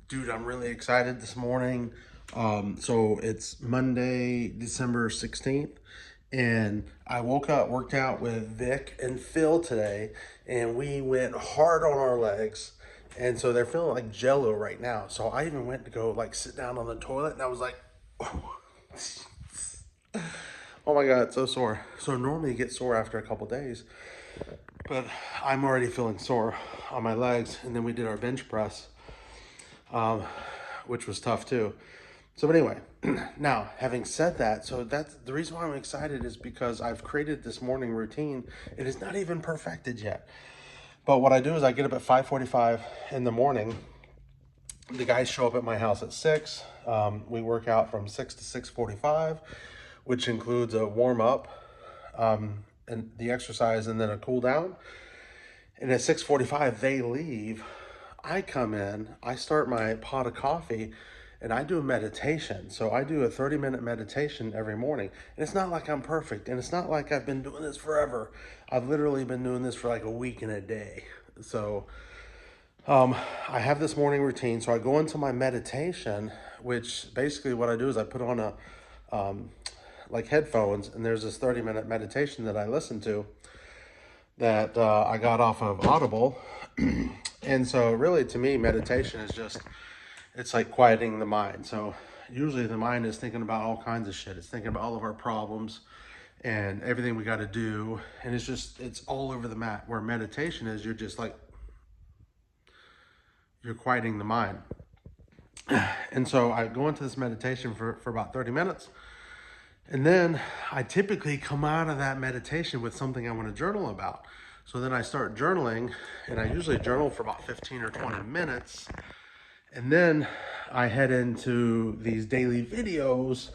Dude, I'm really excited this morning. So it's Monday, December 16th, and I woke up, worked out with Vic and Phil today, and we went hard on our legs. And so they're feeling like jello right now. So I even went to go like sit down on the toilet, and I was like, oh my God, it's so sore. So normally you get sore after a couple days, but I'm already feeling sore on my legs. And then we did our bench press, which was tough too. So, but anyway, now having said that, so that's the reason why I'm excited is because I've created this morning routine. It is not even perfected yet. But what I do is I get up at 5:45 in the morning. The guys show up at my house at 6. We work out from 6 to 6:45, which includes a warm up, and the exercise, and then a cool down. And at 6:45, they leave. I come in, I start my pot of coffee, and I do a meditation. So I do a 30-minute meditation every morning. And it's not like I'm perfect, and it's not like I've been doing this forever. I've literally been doing this for like a week and a day. So I have this morning routine. So I go into my meditation, which basically what I do is I put on like headphones, and there's this 30-minute meditation that I listen to that I got off of Audible. And so really to me, meditation is just, it's like quieting the mind. So usually the mind is thinking about all kinds of shit. It's thinking about all of our problems and everything we got to do. And it's all over the map. Where meditation is, you're just like, you're quieting the mind. And so I go into this meditation for about 30 minutes. And then I typically come out of that meditation with something I want to journal about. So then I start journaling, and I usually journal for about 15 or 20 minutes. And then I head into these daily videos,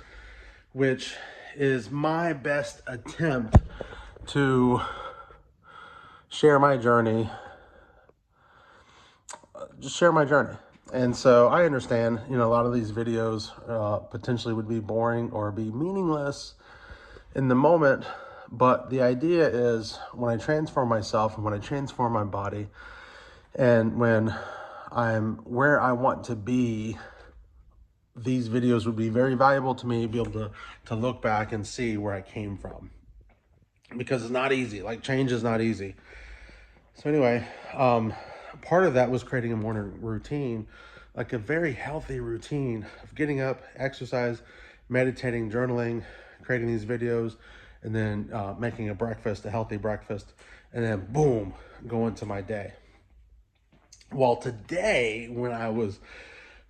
which is my best attempt to share my journey, just share my journey. And so I understand, a lot of these videos potentially would be boring or be meaningless in the moment. But the idea is when I transform myself and when I transform my body and when I'm where I want to be, these videos would be very valuable to me, be able to look back and see where I came from. Because it's not easy. Like, change is not easy. So anyway, part of that was creating a morning routine, like a very healthy routine of getting up, exercise, meditating, journaling, creating these videos, and then making a breakfast, a healthy breakfast, and then boom, go into my day. Well, today, when I was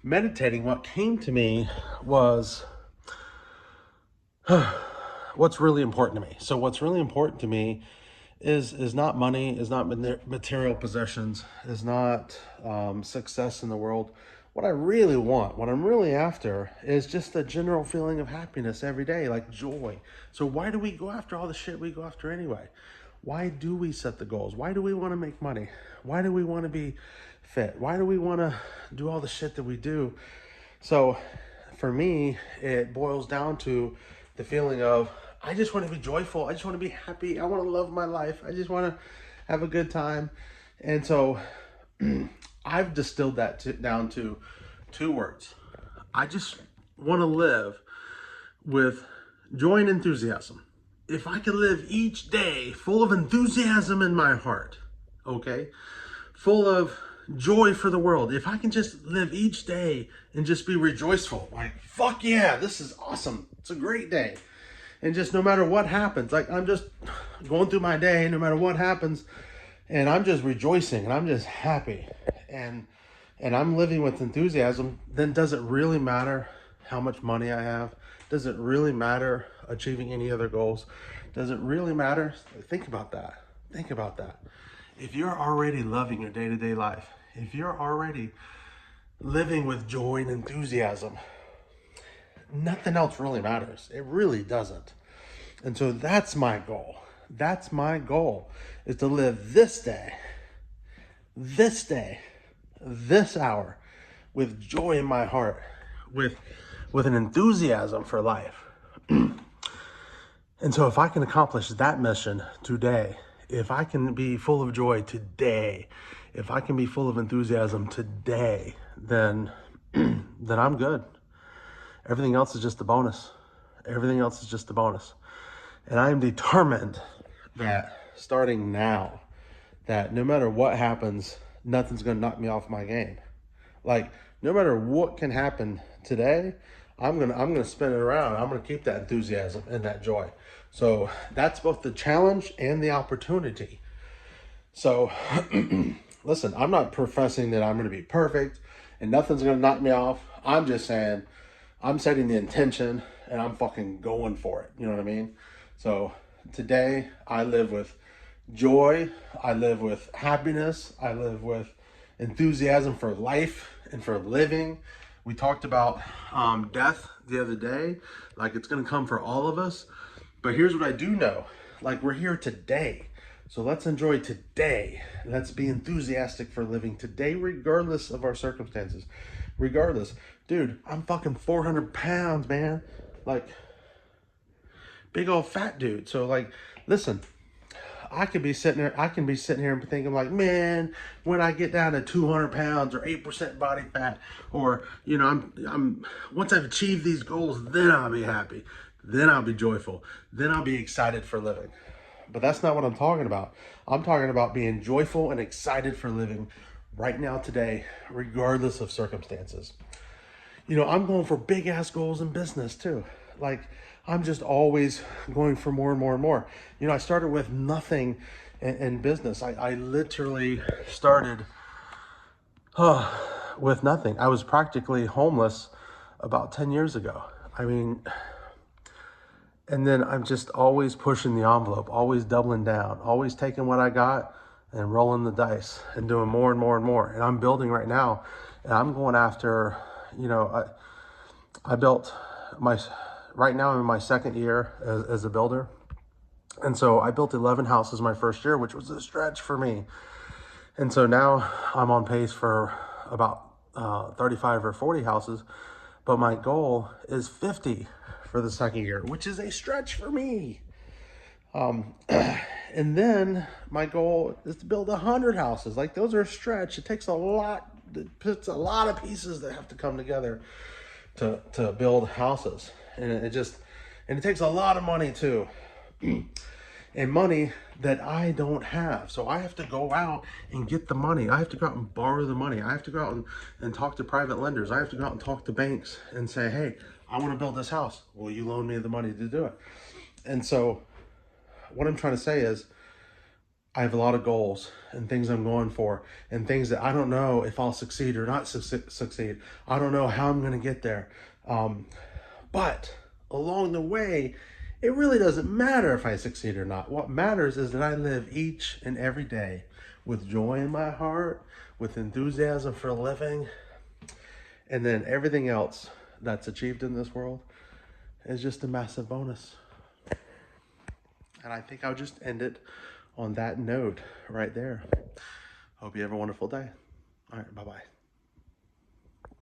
meditating, what came to me was what's really important to me. So what's really important to me is not money, is not material possessions, is not success in the world. What I really want, what I'm really after, is just a general feeling of happiness every day, like joy. So why do we go after all the shit we go after anyway? Why do we set the goals? Why do we want to make money? Why do we want to be fit? Why do we want to do all the shit that we do? So for me, it boils down to the feeling of, I just want to be joyful. I just want to be happy. I want to love my life. I just want to have a good time. And so I've distilled that down to 2 words. I just want to live with joy and enthusiasm. If I could live each day full of enthusiasm in my heart, okay, full of joy for the world, if I can just live each day and just be rejoiceful, like, fuck yeah, this is awesome. It's a great day. And just no matter what happens, like, I'm just going through my day, no matter what happens, and I'm just rejoicing and I'm just happy and I'm living with enthusiasm, then does it really matter how much money I have? Does it really matter achieving any other goals? Does it really matter? Think about that. Think about that. If you're already loving your day-to-day life, if you're already living with joy and enthusiasm, nothing else really matters. It really doesn't. And so that's my goal. That's my goal, is to live this day, this hour with joy in my heart, with an enthusiasm for life. And so if I can accomplish that mission today, if I can be full of joy today, if I can be full of enthusiasm today, then then I'm good. Everything else is just a bonus. Everything else is just a bonus. And I am determined that starting now, that no matter what happens, nothing's going to knock me off my game. Like, no matter what can happen today, I'm gonna spin it around. I'm gonna keep that enthusiasm and that joy. So that's both the challenge and the opportunity. So listen, I'm not professing that I'm gonna be perfect and nothing's gonna knock me off. I'm just saying I'm setting the intention and I'm fucking going for it. You know what I mean? So today I live with joy, I live with happiness, I live with enthusiasm for life and for living. We talked about death the other day, like it's going to come for all of us. But here's what I do know, like we're here today. So let's enjoy today. Let's be enthusiastic for living today, regardless of our circumstances. Regardless. Dude, I'm fucking 400 pounds, man. Like, big old fat dude. So like, listen, I can be sitting here and thinking like, man, when I get down to 200 pounds or 8% body fat, or, you know, I'm once I've achieved these goals, then I'll be happy. Then I'll be joyful. Then I'll be excited for living. But that's not what I'm talking about. I'm talking about being joyful and excited for living right now, today, regardless of circumstances. You know, I'm going for big ass goals in business too. Like, I'm just always going for more and more and more. You know, I started with nothing in business. I literally started with nothing. I was practically homeless about 10 years ago. I mean, and then I'm just always pushing the envelope, always doubling down, always taking what I got and rolling the dice and doing more and more and more. And I'm building right now, and I'm going after, you know, I built right now I'm in my second year as a builder. And so I built 11 houses my first year, which was a stretch for me. And so now I'm on pace for about 35 or 40 houses. But my goal is 50 for the second year, which is a stretch for me. And then my goal is to build 100 houses. Like, those are a stretch. It takes a lot. It's a lot of pieces that have to come together to build houses. And it takes a lot of money too. And money that I don't have. So I have to go out and get the money. I have to go out and borrow the money. I have to go out and talk to private lenders. I have to go out and talk to banks and say, hey, I want to build this house. Will you loan me the money to do it? And so what I'm trying to say is, I have a lot of goals and things I'm going for and things that I don't know if I'll succeed or not succeed. I don't know how I'm going to get there. But along the way, it really doesn't matter if I succeed or not. What matters is that I live each and every day with joy in my heart, with enthusiasm for living, and then everything else that's achieved in this world is just a massive bonus. And I think I'll just end it on that note right there. Hope you have a wonderful day. All right, bye-bye.